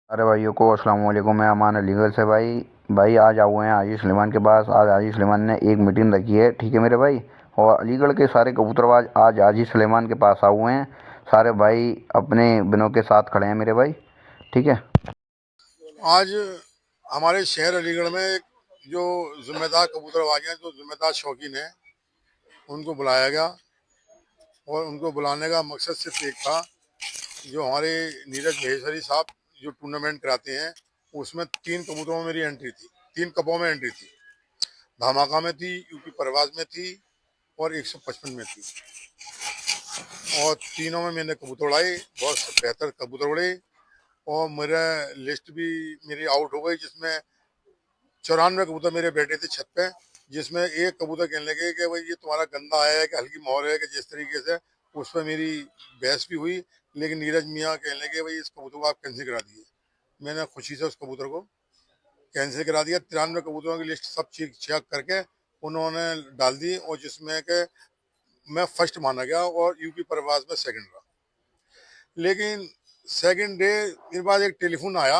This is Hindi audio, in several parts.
अरे भाइयों को अस्सलाम वालेकुम। मैं अमान अलीगढ़ से भाई। भाई आज आए हैं हाजी सुलेमान के पास। आज हाजी सुलेमान ने एक मीटिंग रखी है, ठीक है मेरे भाई। और अलीगढ़ के सारे कबूतरबाज आज हाजी सुलेमान के पास आए हुए हैं। सारे भाई अपने बिनों के साथ खड़े हैं मेरे भाई, ठीक है। आज हमारे शहर अलीगढ़ में एक जो जिम्मेदार कबूतरबाज हैं, जो जिम्मेदार शौकीन हैं, उनको बुलाया गया। और उनको बुलाने का मकसद सिर्फ एक था। जो हमारे नीरज महेश्वरी साहब जो टूर्नामेंट कराते हैं, उसमें 3 कबूतरों में मेरी एंट्री थी, 3 कपों में एंट्री थी। धमाका में थी, यूपी परवाज में थी, और 155 में थी। और तीनों में मैंने कबूतर उड़ाए, बहुत बेहतर कबूतर उड़े। और मेरा लिस्ट भी मेरी आउट हो गई, जिसमें 94 कबूतर मेरे बैठे थे छत पे। जिसमें एक कबूतर कहने लगे कि भाई ये तुम्हारा गंदा आया है कि हल्की मोहर है कि जिस तरीके से। उस पर मेरी बहस भी हुई, लेकिन नीरज मियाँ कहने लगे भाई इस कबूतर को आप कैंसिल करा दिए। मैंने खुशी से उस कबूतर को कैंसिल करा दिया। 93 कबूतरों की लिस्ट सब चेक चेक करके उन्होंने डाल दी, और जिसमें कि मैं फर्स्ट माना गया और यूपी प्रवास में सेकंड रहा। लेकिन सेकंड डे मेरे पास एक टेलीफोन आया,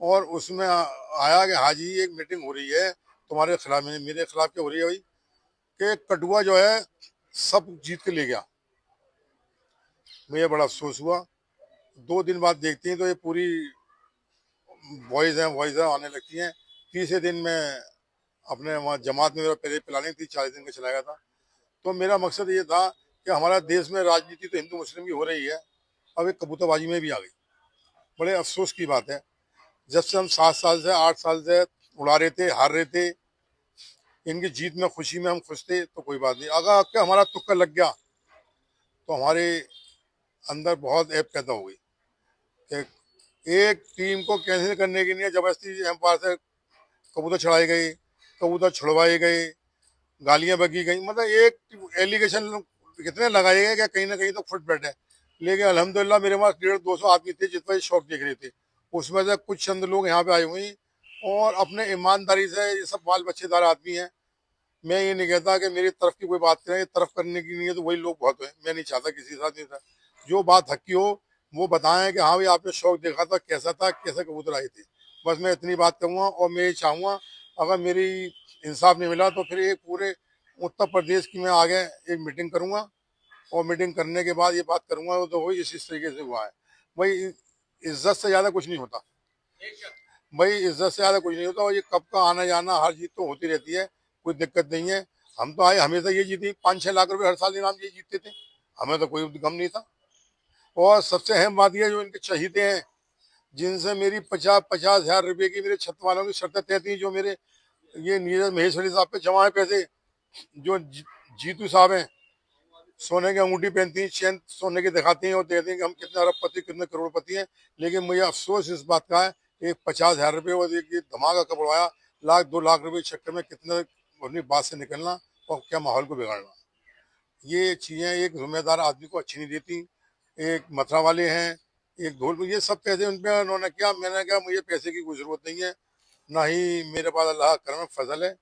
और उसमें आया कि हाजी एक मीटिंग हो रही है तुम्हारे खिलाफ। मेरे खिलाफ क्या हो रही है भाई? कि कटुआ जो है सब जीत के ले गया। मुझे बड़ा अफसोस हुआ। 2 दिन बाद देखती हैं तो ये पूरी वॉइस है आने लगती हैं। तीसरे दिन में अपने वहाँ जमात में मेरा पहले प्लानिंग थी, 40 दिन का चला गया था। तो मेरा मकसद ये था कि हमारा देश में राजनीति तो हिंदू मुस्लिम की हो रही है, अब एक कबूतरबाजी में भी आ गई। बड़े अफसोस की बात है। जब से हम 7 साल से 8 साल से उड़ा रहे थे, हार रहे थे, इनकी जीत में खुशी में हम खुश थे, तो कोई बात नहीं। अगर आपके हमारा तुक्का लग गया तो हमारे अंदर बहुत ऐप पैदा हो गई कि एक टीम को कैंसिल करने के लिए जबरदस्ती एम्पायर से कबूतर चढ़ाई गई, कबूतर छुड़वाए गए, गालियां बकी गई। मतलब एक एलिगेशन कितने लगाए गए कि कहीं ना कहीं तो फुट बैठे। लेकिन अल्हम्दुलिल्लाह मेरे पास 150-200 आदमी थे जिस पर शौक देख रहे थे। उसमें से कुछ चंद लोग यहाँ पे आए हुए हैं, और अपने ईमानदारी से, ये सब बाल बच्चेदार आदमी हैं। मैं ये नहीं कहता कि मेरी तरफ की कोई बात करें, तरफ करने की नहीं है तो वही लोग बहुत हैं। मैं नहीं चाहता किसी के साथ नहीं था। जो बात हक की हो वो बताएं कि हाँ भाई आपने शौक देखा था, कैसे कबूतर आए थे। बस मैं इतनी बात कहूँगा, और मैं ये चाहूँगा अगर मेरी इंसाफ नहीं मिला तो फिर एक पूरे उत्तर प्रदेश की मैं आगे एक मीटिंग करूँगा। और मीटिंग करने के बाद ये बात करूँगा तो वही इस तरीके से हुआ है। भाई इज्जत से ज़्यादा कुछ नहीं होता। भाई इज्जत से ज्यादा कुछ नहीं होता। और ये कब का आना जाना हर जीत तो होती रहती है, कोई दिक्कत नहीं है। हम तो आए हमेशा ये जीती, 5-6 लाख रुपए हर साल इनाम ये जीतते थे। हमें तो कोई गम नहीं था। और सबसे अहम बात यह जो इनके चहीते हैं, जिनसे मेरी 50-50 हजार रुपए की मेरे छत वालों की शर्तें तय थी, जो मेरे ये नीरज महेश्वरी साहब पे जमा है पैसे। जो जीतू साहब हैं, सोने की अंगूठी पहनती हैं, चैन सोने की दिखाती हैं और कहती हैं कि हम कितने अरबपति कितने करोड़पति हैं। लेकिन मुझे अफसोस इस बात का है, एक 50 हजार रुपये और एक ये धमाका कब उड़ाया, 1-2 लाख रुपए के चक्कर में कितने अपनी बात से निकलना और क्या माहौल को बिगाड़ना। ये चीजें एक जिम्मेदार आदमी को अच्छी नहीं देती। एक मथुरा वाले हैं, एक धोल, ये सब पैसे उन पे उन्होंने किया। मैंने कहा मुझे पैसे की कोई जरूरत नहीं है, ना ही मेरे पास अल्लाह का करम है, फजल है।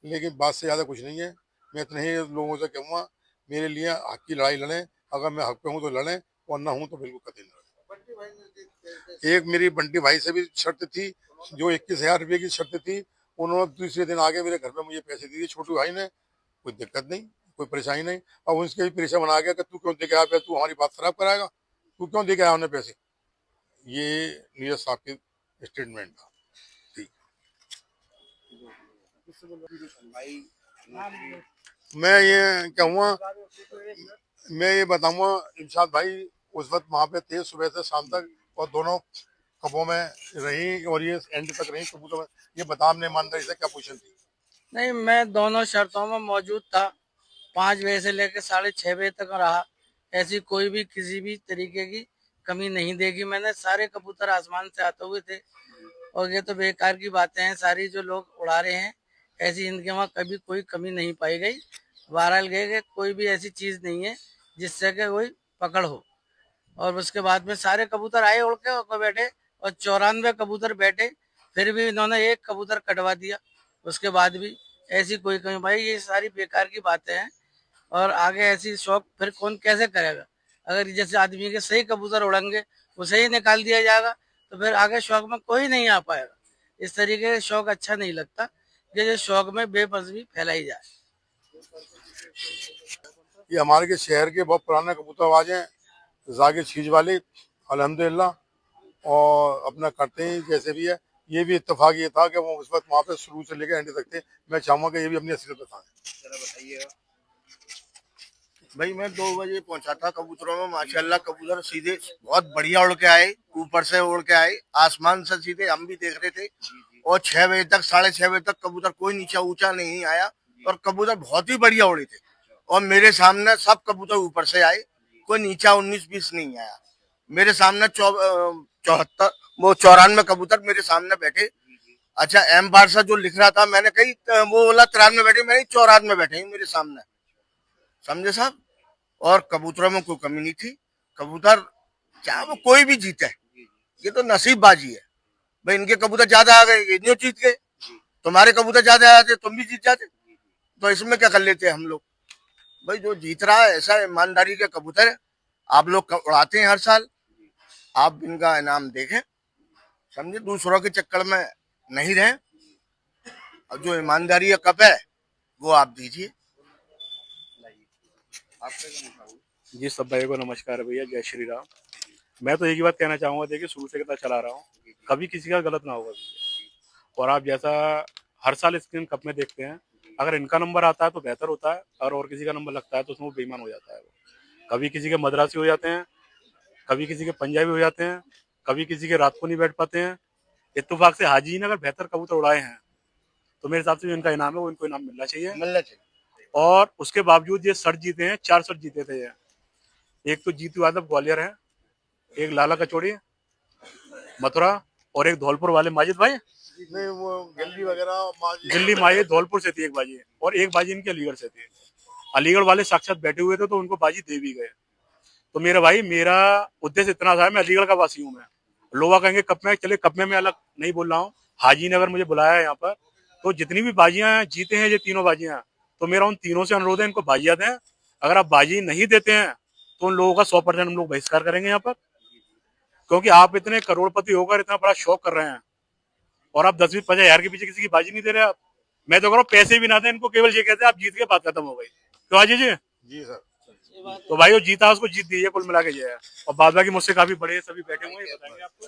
लेकिन बात से ज्यादा कुछ नहीं है। मैं इतने ही लोगों से कहूँगा, मेरे लिए हक की लड़ाई लड़ें। अगर मैं हक पे हूँ तो लड़ें, और ना हूँ तो बिल्कुल कतई ना लड़ें। एक मेरी बंटी भाई से भी शर्त थी, जो 21 हजार रुपये की शर्त थी। उन्होंने दूसरे दिन आके मेरे घर पे मुझे पैसे दिए छोटू भाई ने। कोई दिक्कत नहीं, कोई परेशानी नहीं। अब उसके भी परेशान बना गया कि तू क्यों दे के आया पैसे, तू हमारी बात खराब कराएगा, तू क्यों दे के आया उन्हें पैसे। ये नीरज साहब की स्टेटमेंट था। ठीक। मैं ये कहूँगा, मैं ये बताऊंगा, इरशाद भाई उस वक्त वहां पे थे सुबह से शाम तक, और दोनों कबों में रही और ये एंड तक रही कबूतर में। ये बता हमने ईमानदारी से क्या पोजीशन थी? नहीं, मैं दोनों शर्तों में मौजूद था। 5 बजे से लेकर 6:30 बजे तक रहा। ऐसी कोई भी किसी भी तरीके की कमी नहीं देखी मैंने। सारे कबूतर आसमान से आते हुए थे। और ये तो बेकार की बातें हैं सारी जो लोग उड़ा रहे हैं। ऐसी इनके वहाँ कभी कोई कमी नहीं पाई गई। बहरहाल गए कि कोई भी ऐसी चीज नहीं है जिससे कि कोई पकड़ हो। और उसके बाद में सारे कबूतर आए उड़ के और बैठे, और 94 कबूतर बैठे। फिर भी इन्होंने एक कबूतर कटवा दिया। उसके बाद भी ऐसी कोई कमी भाई, ये सारी बेकार की बातें हैं। और आगे ऐसी शौक फिर कौन कैसे करेगा? अगर जैसे आदमी के सही कबूतर उड़ेंगे उसे ही निकाल दिया जाएगा, तो फिर आगे शौक में कोई नहीं आ पाएगा। इस तरीके का शौक अच्छा नहीं लगता कि जो शौक में बेबसी फैलाई जाए। ये हमारे के शहर के बहुत पुराने कबूतरबाज हैं, जाकिर चीज वाले, अल्हम्दुलिल्लाह, और अपना करते हैं जैसे भी है। ये भी इत्तेफाक ये था कि वो उस वक्त वहाँ पे शुरू से लेकर एंड तक थे। मैं चाहूंगा कि ये भी अपनी असलियत बताएं। जरा बताइएगा। भाई मैं 2 बजे पहुंचा था कबूतरों में, माशाल्लाह कबूतर सीधे बहुत बढ़िया उड़ के आए, ऊपर से उड़ के आए, आसमान से सीधे हम भी देख रहे थे। और 6 बजे तक, 6:30 बजे तक कबूतर कोई नीचा ऊंचा नहीं आया और कबूतर बहुत ही बढ़िया उड़े थे। और मेरे सामने सब कबूतर ऊपर से आए, कोई नीचा 19-20 नहीं आया। मेरे सामने 74 वो 94 कबूतर मेरे सामने बैठे। अच्छा, एम बारसा जो लिख रहा था, मैंने कही वो बोला 93 बैठे, मैंने 94 बैठे मेरे सामने, समझे साहब। और कबूतरों में कोई कमी नहीं थी। कबूतर चाहे वो कोई भी जीते, ये तो नसीबबाजी है। भाई इनके कबूतर ज्यादा आ गए, ये जीत गए, तुम्हारे कबूतर ज्यादा आ जाते तुम भी जीत जाते, तो इसमें क्या कर लेते हम लोग। भाई जो जीत रहा है, ऐसा ईमानदारी के कबूतर है। आप लोग उड़ाते हैं हर साल, आप इनका इनाम देखें, समझे, दूसरों के चक्कर में नहीं रहे। और जो ईमानदारी का कप है वो आप दीजिए। जी सब भाई को नमस्कार भैया, जय श्री राम। मैं तो एक ही बात कहना चाहूंगा, देखिए शुरू से कितना चला रहा हूँ, कभी किसी का गलत ना होगा भैया। और आप जैसा हर साल स्क्रीन कप में देखते हैं, अगर इनका नंबर आता है तो बेहतर होता है, और किसी का नंबर लगता है तो उसमें वो बेईमान हो जाता है। वो कभी किसी के मद्रासी हो जाते हैं, कभी किसी के पंजाबी हो जाते हैं, कभी किसी के रात को नहीं बैठ पाते हैं। इत्तेफाक से हाजी ने अगर बेहतर कबूतर उड़ाए हैं तो मेरे हिसाब से जो इनका इनाम है वो इनको इनाम मिलना चाहिए। और उसके बावजूद ये शर्ट जीते हैं, 4 शर्ट जीते थे ये। एक तो जीतू यादव ग्वालियर है, एक लाला कचौड़ी मथुरा, और एक धौलपुर वाले माजिद भाई, नहीं वो गिल्ली वगैरह दिल्ली माजिद धौलपुर से थी एक बाजी, और एक बाजी इनकी अलीगढ़ से थी। अलीगढ़ वाले साक्षात बैठे हुए थे तो उनको बाजी दे भी गए। तो मेरा भाई, मेरा उद्देश्य इतना था, मैं अलीगढ़ का वासी हूँ। मैं लोग कहेंगे कप में, चले कप में मैं अलग नहीं बोल रहा हूँ। हाजी ने अगर मुझे बुलाया है यहाँ पर, तो जितनी भी बाजियां जीते हैं ये तीनों बाजियां, तो मेरा उन तीनों से अनुरोध है इनको बाजियां दें। अगर आप बाजी नहीं देते हैं तो उन लोगों का 100% हम लोग बहिष्कार करेंगे यहाँ पर। क्योंकि आप इतने करोड़पति होकर इतना बड़ा शौक कर रहे हैं और आप 10-20-50 हजार के पीछे किसी की बाजी नहीं दे रहे आप। मैं तो कह रहा हूँ पैसे भी ना दें इनको, केवल ये कहते हैं आप जीत के, बात खत्म हो गई। तो हाजी जी, जी सर, तो भाई वो जीता उसको जीत दीजिए, कुल मिला के जो है। और बाद बाकी मुझसे काफी बड़े सभी बैठे हुए हैं, बताएंगे आपको।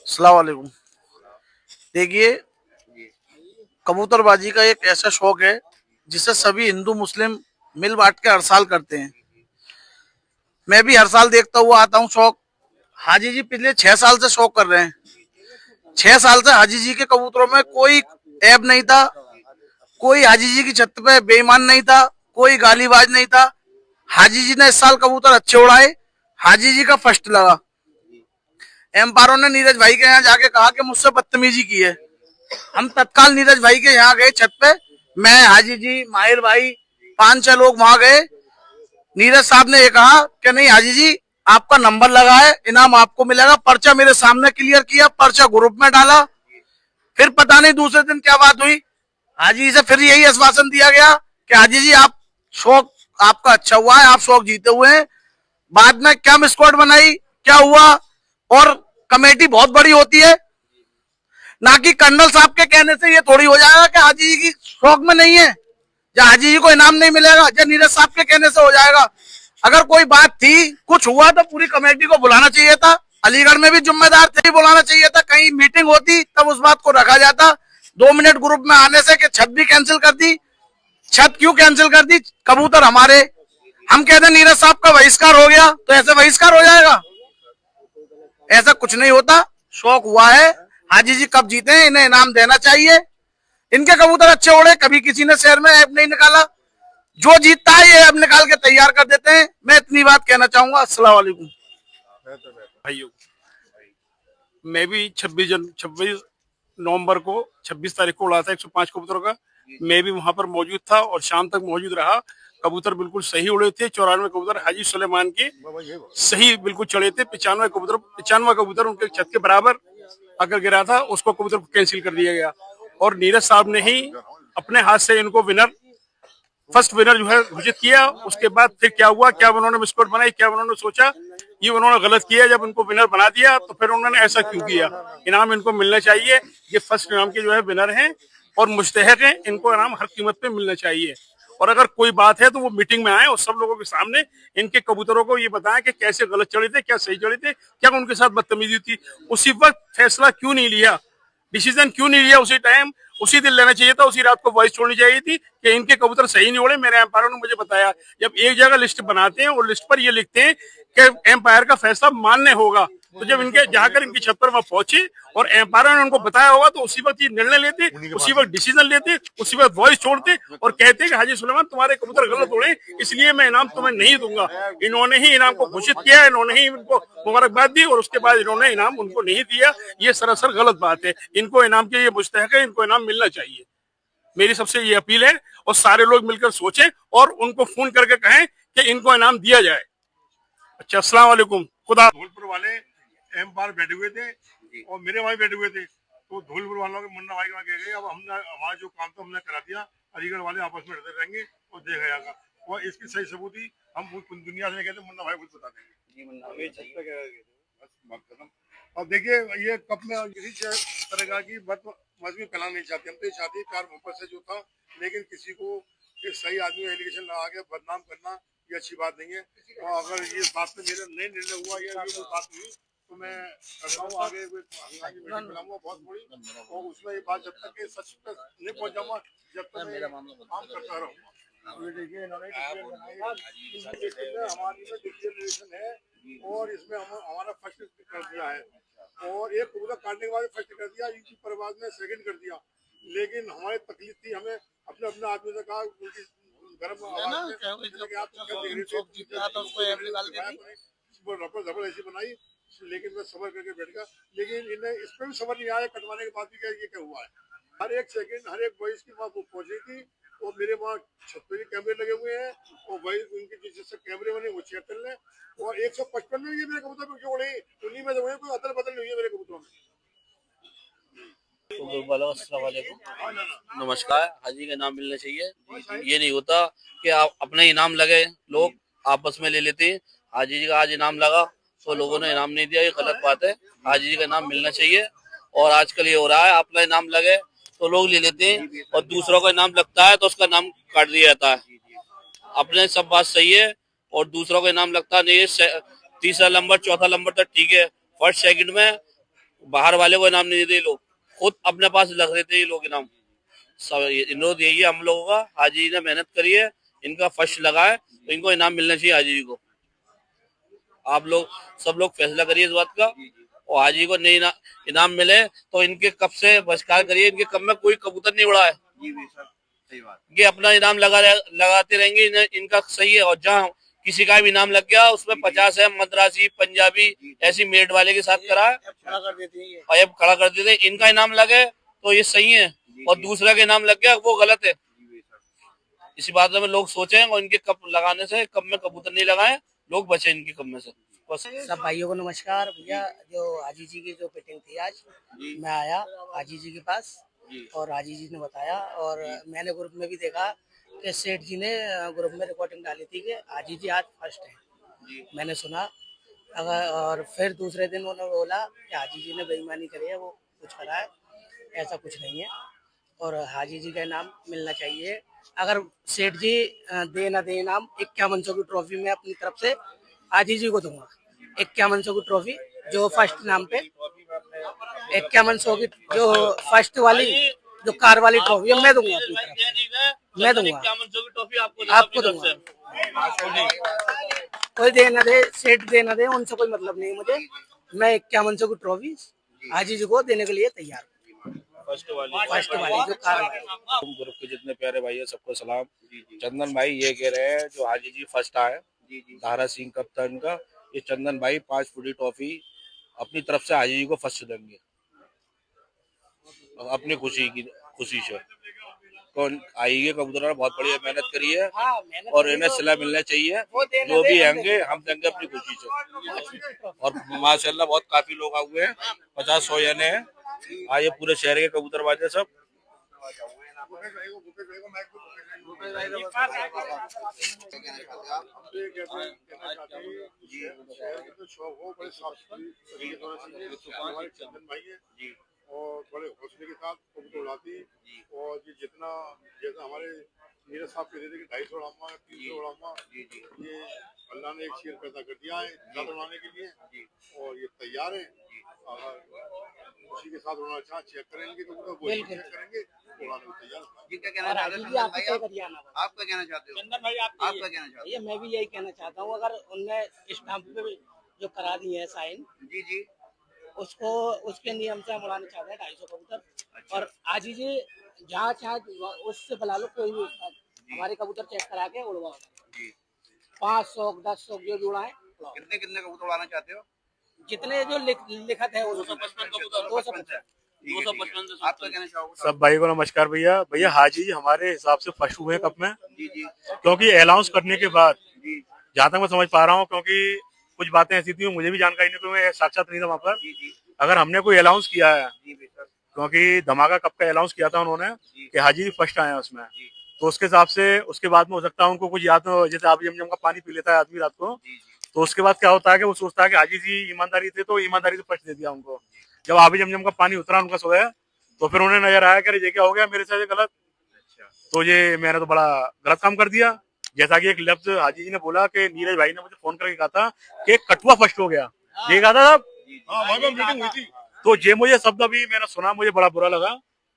अस्सलाम वालेकुम। देखिए, कबूतरबाजी का एक ऐसा शौक है जिसे सभी हिंदू मुस्लिम मिल बांट के हर साल करते हैं। मैं भी हर साल देखता हुआ आता हूँ शौक। हाजी जी पिछले 6 साल से शौक कर रहे हैं। 6 साल से हाजी जी के कबूतरों में कोई ऐब नहीं था, कोई हाजी जी की छत पे बेईमान नहीं था, कोई गालीबाज नहीं था। हाजी जी ने इस साल कबूतर अच्छे उड़ाए, हाजी जी का फर्स्ट लगा। एम्पायरों ने नीरज भाई के यहाँ जाके कहा कि मुझसे बदतमीजी की है। हम तत्काल नीरज भाई के यहाँ गए छत पे, मैं, हाजी जी, माहिर भाई, 5-6 लोग वहां गए। नीरज साहब ने ये कहा कि नहीं हाजी जी, आपका नंबर लगा है, इनाम आपको मिलेगा। पर्चा मेरे सामने क्लियर किया, पर्चा ग्रुप में डाला। फिर पता नहीं दूसरे दिन क्या बात हुई, हाजी जी से फिर यही आश्वासन दिया गया कि हाजी जी आप शौक आपका अच्छा हुआ है, आप शौक जीते हुए हैं। बाद में क्या स्क्वाड बनाई, क्या हुआ, और कमेटी बहुत बड़ी होती है ना कि कर्नल साहब के कहने से ये थोड़ी हो जाएगा कि हाजी जी की शौक में नहीं है या हाजी जी को इनाम नहीं मिलेगा या नीरज साहब के कहने से हो जाएगा। अगर कोई बात थी, कुछ हुआ तो पूरी कमेटी को बुलाना चाहिए था। अलीगढ़ में भी जिम्मेदार थे, बुलाना चाहिए था। कहीं मीटिंग होती तब उस बात को रखा जाता। 2 मिनट ग्रुप में आने से कि छत भी कैंसिल कर दी। छत क्यों कैंसिल कर दी? कबूतर हमारे, हम कहते नीरज साहब का बहिष्कार हो गया तो ऐसे बहिष्कार हो जाएगा? ऐसा कुछ नहीं होता। शौक हुआ है, हाजी जी कब जीते हैं, इन्हें इनाम देना चाहिए। इनके कबूतर अच्छे उड़े, कभी किसी ने शहर में ऐप नहीं निकाला। जो जीतता है ये अब निकाल के तैयार कर देते हैं। मैं इतनी बात कहना चाहूंगा। अस्सलाम वालेकुम। भाइयों, मैं भी 26 नवंबर को 26 तारीख को उड़ा था 105 कबूतरों का। मैं भी वहां पर मौजूद था और शाम तक मौजूद रहा। कबूतर बिल्कुल सही उड़े थे। 94 कबूतर हाजी सुलेमान के सही बिल्कुल चढ़े थे। 95 कबूतर उनके छत के बराबर अगर गिरा था, उसको कबूतर कैंसिल कर दिया गया। और नीरज साहब ने ही अपने हाथ से इनको विनर फर्स्ट विनर जो है घोषित किया। उसके बाद फिर क्या हुआ, क्या उन्होंने बिस्कुट बनाई, क्या उन्होंने सोचा, ये उन्होंने गलत किया। जब उनको विनर बना दिया तो फिर उन्होंने ऐसा क्यों किया। इनाम इनको मिलना चाहिए। ये फर्स्ट इनाम के जो है विनर हैं और मुस्तहक हैं। इनको इनाम हर कीमत पे मिलना चाहिए। और अगर कोई बात है तो वो मीटिंग में आए और सब लोगों के सामने इनके कबूतरों को ये बताएं कि कैसे गलत चढ़े थे, क्या सही चढ़े थे, क्या उनके साथ बदतमीजी थी। उसी वक्त फैसला क्यों नहीं लिया, डिसीजन क्यों नहीं लिया उसी टाइम, उसी दिन लेना चाहिए था। उसी रात को वॉइस छोड़नी चाहिए थी कि इनके कबूतर सही नहीं उड़े। मेरे एम्पायर ने मुझे बताया, जब एक जगह लिस्ट बनाते हैं और लिस्ट पर ये लिखते हैं कि एम्पायर का फैसला मान्य होगा, तो जब इनके जाकर इनकी छत पर वहां पहुंचे और एम्पायर ने उनको बताया होगा तो उसी वक्त ये निर्णय लेते, उसी वक्त डिसीजन लेते, उसी वक्त वॉइस छोड़ते और कहते कि हाजी सुलेमान तुम्हारे कबूतर गलत उड़े, इसलिए मैं इनाम तुम्हें नहीं दूंगा। इन्होंने ही इनाम को घोषित किया, इन्होंने ही इनको मुबारकबाद दी और उसके बाद इन्होंने इनाम उनको नहीं दिया। ये सरासर गलत बात है। इनको इनाम के ये मुस्तहक है, इनको इनाम मिलना चाहिए। मेरी सबसे ये अपील है और सारे लोग मिलकर सोचें और उनको फोन करके कहें कि इनको इनाम दिया जाए। अच्छा, अस्सलाम वालेकुम। खुदा। धौलपुर वाले एम्पायर बैठे हुए थे और मेरे भाई बैठे हुए थे, तो धौलपुर वालों के मुन्ना भाई के वहाँ कह गए अब हमने हमारा जो काम था हमने करा दिया, अलीगढ़ वाले आपस में लड़ते रहेंगे और देखा जाएगा। और इसकी सही सबूती हम दुनिया से नहीं कहते, मुन्ना भाई खुद बता देंगे। अब देखिए ये कप में किसी तरह की मजबूरी फैलाना नहीं चाहते। हम तो ये चाहते प्यार मोहब्बत से जो था, लेकिन किसी को एक सही आदमी एलिगेशन लगा के बदनाम करना ये अच्छी बात नहीं है। और अगर ये बात में मेरा नहीं निर्णय हुआ या ये बात हुई तो मैं करता हूँ आगे बुलाऊंगा बहुत बड़ी, और उसमें ये बात जब तक सच तक नहीं पहुंच जाऊंगा जब तक मैं काम करता रहूंगा। ये देखिए इन्होंने हमारी में डिक्लेरेशन है और इसमें हमारा फर्स्ट कर दिया है और एक कबूतर काटने के बाद फर्स्ट कर दिया, इनकी परवाज में सेकंड कर दिया। लेकिन हमारी तकलीफ थी, हमें अपने अपने आदमी से कहा उनकी गर्म रबर ऐसी बनाई, लेकिन मैं सबर करके बैठ गया। लेकिन इन्हें इस पर भी सबर नहीं आया, कटवाने के बाद भी क्या ये क्या हुआ है। हर एक सेकंड हर एक वॉइस की वहाँ पहुंच रही थी और मेरे वहाँ छत पे भी कैमरे लगे हुए हैं और वही उनके जिससे कैमरे बने वो चेक कर लें। और 155 में ये मेरे कबूतर में क्यों उड़े, उन्हीं में जो है कोई अदल बदल नहीं हुई है मेरे कबूतरों में। नमस्कार। हाजी का इनाम मिलना चाहिए। ये नहीं होता कि आप अपने इनाम लगे लोग आपस में ले लेते हैं। हाजी जी का आज इनाम लगा तो लोगों ने इनाम नहीं दिया, ये गलत बात है। हाजी जी का इनाम मिलना चाहिए। और आजकल ये हो रहा है अपना इनाम लगे तो लोग ले लेते हैं और दूसरों का इनाम लगता है तो उसका नाम काट दिया जाता है। अपने सब बात सही है और दूसरों का इनाम लगता नहीं है। तीसरा नंबर चौथा नंबर तक ठीक है, फर्स्ट सेकंड में बाहर वाले को इनाम नहीं देते लोग, खुद अपने पास लग रहे थे ये लोग इनाम। सब अनुरोध यही है हम लोगों का, हाजी जी ने मेहनत करी है, इनका फर्स्ट लगा है तो इनको इनाम मिलना चाहिए हाजी जी को। आप लोग सब लोग फैसला करिए इस बात का और हाजी को नहीं इनाम मिले तो इनके कब से बहिष्कार करिए। इनके कब में कोई कबूतर नहीं उड़ा है, ये अपना इनाम लगाते रहेंगे। इनका सही है। और जहाँ किसी का भी इनाम लग गया उसमें 50 है, मद्रासी पंजाबी ऐसी मेड वाले के साथ करा खड़ा कर देते हैं। इनका इनाम लगे तो ये सही है और दूसरा का इनाम लग गया वो गलत है। इसी बात में लोग सोचें और इनके कप लगाने से कब में कबूतर नहीं लगाए, लोग बचे इनके कब में से। सब भाइयों को नमस्कार। भैया जो हाजी जी की जो मीटिंग थी आज, मैं आया हाजी जी के पास और हाजी जी ने बताया और मैंने ग्रुप में भी देखा कि सेठ जी ने ग्रुप में रिकॉर्डिंग डाली थी कि हाजी जी आज फर्स्ट है। मैंने सुना अगर और फिर दूसरे दिन उन्होंने बोला कि हाजी जी ने बेईमानी करी है, वो कुछ करा है, ऐसा कुछ नहीं है और हाजी जी का इनाम मिलना चाहिए। अगर सेठ जी दे ना दे इनाम, 5100 की ट्रॉफी मैं अपनी तरफ से हाजी जी को दूंगा। 5100 की ट्रॉफी जो फर्स्ट नाम पे 5100 की जो फर्स्ट वाली जो कार वाली ट्रॉफी मैं दूंगा अपनी तरफ से, मैं दूंगा आपको दूंगा। कोई दे ना दे, सेठ दे ना दे, उनसे कोई मतलब नहीं मुझे। मैं 5100 की ट्रॉफी हाजी जी को देने के लिए तैयार हूँ। फर्स्ट वाली जो कार वाली। ग्रुप के जितने प्यारे भाई है सबको सलाम। चंदन भाई ये कह रहे हैं जो हाजी जी फर्स्ट आए, दारा सिंह कप्तान का, ये चंदन भाई 5 फुटी ट्रॉफी अपनी तरफ से हाजी जी को फर्स्ट देंगे अपनी खुशी से। कौन आएगी कबूतर बहुत बढ़िया मेहनत करी है और इन्हें सिला मिलना चाहिए। जो भी आएंगे हम देंगे अपनी खुशी से। और माशाल्लाह बहुत काफी लोग आए हुए हैं, 50-100 जने हैं। आइए पूरे शहर के कबूतरबाज सब शहर में तो शौक हो बड़े साफ सुथरी तरीके से होना चाहिए। हमारे चंदन भाई है और बड़े हौसले के साथ कबूतर उड़ाती है। और ये जितना जैसे हमारे नीरज साहब कहते थे कि 250 उड़ाऊंगा 300 उड़ाऊंगा, ये अल्लाह ने एक शेर पैदा कर दिया है ज्यादा उड़ाने के लिए और ये तैयार है। अगर उसी के साथ उड़ाना चाह चेक करेंगे तो वो चेक करेंगे उड़ाने को तैयार है। जी क्या कहना चाहते हैं चंदन भाई? आप क्या कहना चाहते हो? चंदन भाई आप क्या कहना चाहते ये मैं भी यही कहना चाहता हूँ, अगर उनने स्टाम्प पे जो करा दी है साइन, हो? जी जी उसको उसके नियम से हम उड़ाना चाहते हैं 250 कबूतर। और आज ही जी जहाँ चाहे उससे बुला लो, कोई भी हमारे कबूतर चेक करा के उड़वाओ। जी 500 1000 जो भी उड़ाए उड़ाओ। कितने कितने कबूतर उड़ाना चाहते हो? जितने जो लिखत है 255 कबूतर 255। 255 से आप क्या कहना चाहोगे? सब भाई को नमस्कार भैया। भैया हाजी जी हमारे हिसाब से फर्स्ट हुए कप में, जी जी क्योंकि अनाउंस करने के बाद जी जहाँ तक मैं समझ पा रहा हूँ, क्योंकि कुछ बातें ऐसी थी मुझे भी जानकारी नहीं, क्योंकि मैं साक्षात नहीं था वहाँ पर। जी जी अगर हमने कोई अनाउंस किया है, जी बेशक क्योंकि धमाका कप का अनाउंस किया था उन्होंने जी कि हाजी जी फर्स्ट आए हैं उसमें, जी तो उसके हिसाब से उसके बाद में हो सकता है उनको कुछ याद हो, जैसे आप जम का पानी पी लेता है आदमी रात को, जी जी तो उसके बाद क्या होता है कि वो सोचता है कि हाजी जी ईमानदारी थे तो ईमानदारी से फर्स्ट दे दिया उनको। जब आबी जमजम का पानी उतरा उनका सोया, तो फिर उन्हें नजर आया कि अरे ये क्या हो गया मेरे साथ, ये गलत, तो ये मैंने तो बड़ा गलत काम कर दिया। जैसा कि एक लफ्ज हाजी जी ने बोला कि नीरज भाई ने मुझे फोन करके कहा था कि कटुआ फर्स्ट हो गया, ये कहा था साहब। हाँ वहाँ पे मीटिंग हुई थी। तो ये मुझे शब्द अभी मैंने सुना, मुझे बड़ा बुरा लगा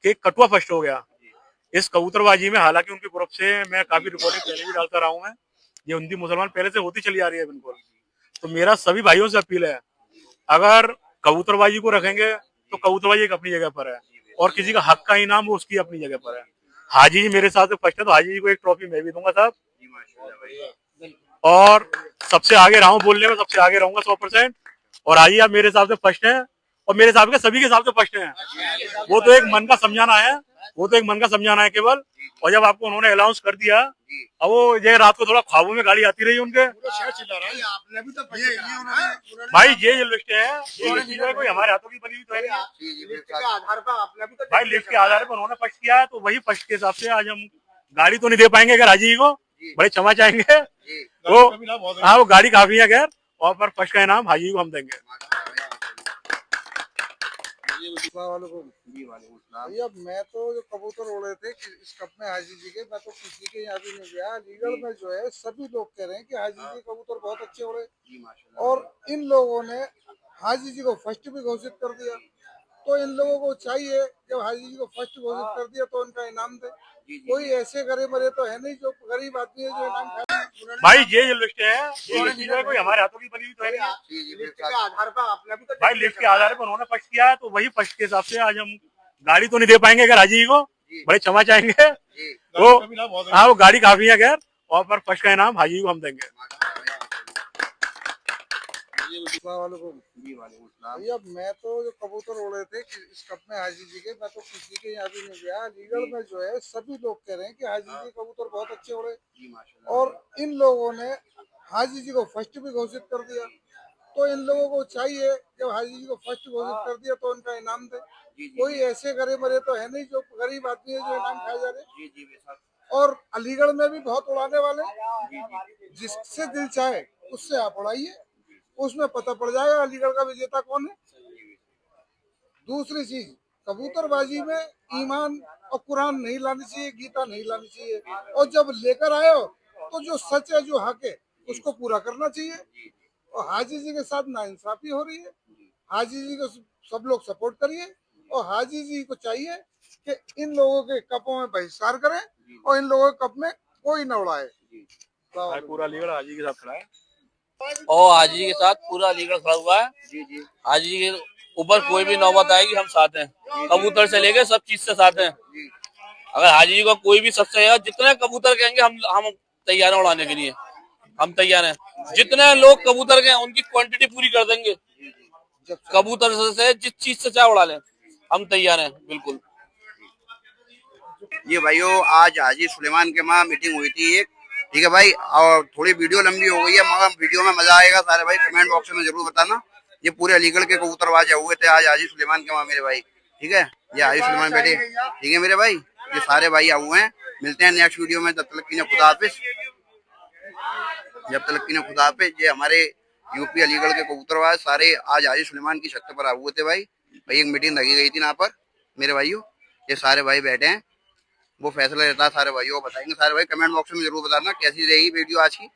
कि कटुआ फर्स्ट हो गया इस कबूतरबाजी में। हालांकि उनके ग्रुप से मैं काफी रिपोर्टिंग पहले भी डालता रहा हूँ, मैं ये हिंदी मुसलमान पहले से होती चली आ रही है बिल्कुल। तो मेरा सभी भाइयों से अपील है, अगर कबूतरबाजी को रखेंगे तो कबूतरबाजी एक अपनी जगह पर है और किसी का हक का इनाम वो उसकी अपनी जगह पर है। हाजी जी मेरे साथ फर्स्ट है तो हाजी जी को एक ट्रॉफी मैं भी दूंगा साहब, जी माशाल्लाह भाई। और सबसे आगे रहा हूँ बोलने में, सबसे आगे रहूंगा 100%। और हाजी आप मेरे हिसाब से फर्स्ट हैं और मेरे हिसाब के सभी के हिसाब से फर्स्ट हैं। वो तो एक मन का समझाना है, वो तो एक मन का समझाना है केवल। और जब आपको उन्होंने अनाउंस कर दिया, अब वो ये रात को थोड़ा ख्वाबों में गाड़ी आती रही उनके, पूरा शहर चिल्ला रहा है। आपने भी तो ये उन्होंने भाई ये लिस्ट है, ये लिस्ट है, कोई हमारे हाथों की बनी हुई तो है नहीं। जी जी लिस्ट बेशक। के आधार पर आपने भी तो भाई लिस्ट के आधार पर उन्होंने फर्स्ट किया है, तो वही फर्स्ट के हिसाब से आज हम गाड़ी तो नहीं दे पाएंगे अगर हाजी जी को, बड़े क्षमा चाहेंगे जी वो। हाँ वो गाड़ी काफी है खैर, और पर फर्स्ट का इनाम हाजी जी को हम देंगे। जी वालेकुम सलाम। भैया मैं तो जो कबूतर उड़े थे इस कप में हाजी जी के, मैं तो किसी के यहाँ भी नहीं गया। अलीगढ़ में जो है सभी लोग कह रहे हैं कि हाजी जी कबूतर बहुत अच्छे उड़े, जी माशाल्लाह। और इन लोगों ने हाजी जी को फर्स्ट भी घोषित कर दिया। तो इन लोगों को चाहिए जब हाजी जी को फर्स्ट घोषित कर दिया तो उनका इनाम दे। कोई ऐसे गरीब मरे तो है नहीं जो गरीब आदमी है जो इनाम खाए। भाई ये लिस्ट है, ये लिस्ट है, कोई हमारे हाथों की बनी हुई तो है नहीं। जी जी लिस्ट बेशक। के आधार पर आपने भी तो भाई लिस्ट के आधार पर उन्होंने फर्स्ट किया है, तो वही फर्स्ट के हिसाब से आज हम गाड़ी तो नहीं दे पाएंगे अगर हाजी जी को, बड़े क्षमा चाहेंगे जी वो। हाँ वो गाड़ी काफी है खैर, और पर फर्स्ट का इनाम हाजी जी को हम देंगे। जी वालेकुम सलाम। भैया मैं तो जो कबूतर उड़े थे इस कप में हाजी जी के, मैं तो किसी के यहाँ भी नहीं गया। अलीगढ़ में जो है सभी लोग कह रहे हैं कि हाजी जी कबूतर बहुत अच्छे उड़े, जी माशाल्लाह। और इन लोगों ने हाजी जी को फर्स्ट भी घोषित कर दिया। तो इन लोगों को चाहिए जब हाजी जी को फर्स्ट घोषित कर दिया तो उनका इनाम दे। कोई ऐसे गरीब मरे तो है नहीं जो गरीब आदमी है जो इनाम खाए जा रहे। जी जी बेशक। और अलीगढ़ में भी बहुत उड़ाने वाले, जिससे दिल चाहे उससे आप उड़ाइए, उसमें पता पड़ जाएगा अलीगढ़ का विजेता कौन है। दूसरी चीज, कबूतरबाजी में ईमान और कुरान नहीं लानी चाहिए, गीता नहीं लानी चाहिए, और जब लेकर आए हो तो जो सच है जो हक है उसको पूरा करना चाहिए। और हाजी जी के साथ नाइंसाफी हो रही है। हाजी जी को सब लोग सपोर्ट करिए, और हाजी जी को चाहिए कि इन लोगों के कपों में बहिष्कार करें और इन लोगों के कप में कोई न उड़ाए। भाई पूरा लीगल हाजी के साथ खड़ा है, और हाजी के साथ पूरा अलीगढ़ खड़ा हुआ है। जी जी हाजी के ऊपर कोई भी नौबत आएगी हम साथ हैं, कबूतर से लेके सब चीज से साथ हैं। अगर हाजी जी को कोई भी सबसे जितने कबूतर कहेंगे हम तैयार हैं उड़ाने के लिए, हम तैयार हैं। जितने लोग कबूतर के उनकी क्वांटिटी पूरी कर देंगे, कबूतर से जिस चीज से चाहे उड़ा लें, हम तैयार हैं बिल्कुल। ये भाइयों आज हाजी सुलेमान के वहाँ मीटिंग हुई थी एक, ठीक है भाई, और थोड़ी वीडियो लंबी हो गई है मगर वीडियो में मजा आएगा सारे भाई कमेंट बॉक्स में जरूर बताना। ये पूरे अलीगढ़ के कबूतरबाज हुए थे आज हाजी सुलेमान के वहाँ मेरे भाई, ठीक है। ये हाजी सुलेमान बैठे, ठीक है मेरे भाई। ये सारे भाई आए हुए हैं। मिलते हैं नेक्स्ट वीडियो में, तब तक की खुदा हाफिज। जब तक की खुदा हाफिज। ये हमारे यूपी अलीगढ़ के कबूतरबाज सारे आज हाजी सुलेमान की छत पर आए हुए थे भाई। एक मीटिंग लगी गई थी यहाँ पर मेरे भाइयों। ये सारे भाई बैठे हैं, वो फैसला रहता है सारे भाइयों को बताएंगे। सारे भाई कमेंट बॉक्स में जरूर बताना कैसी रही वीडियो आज की।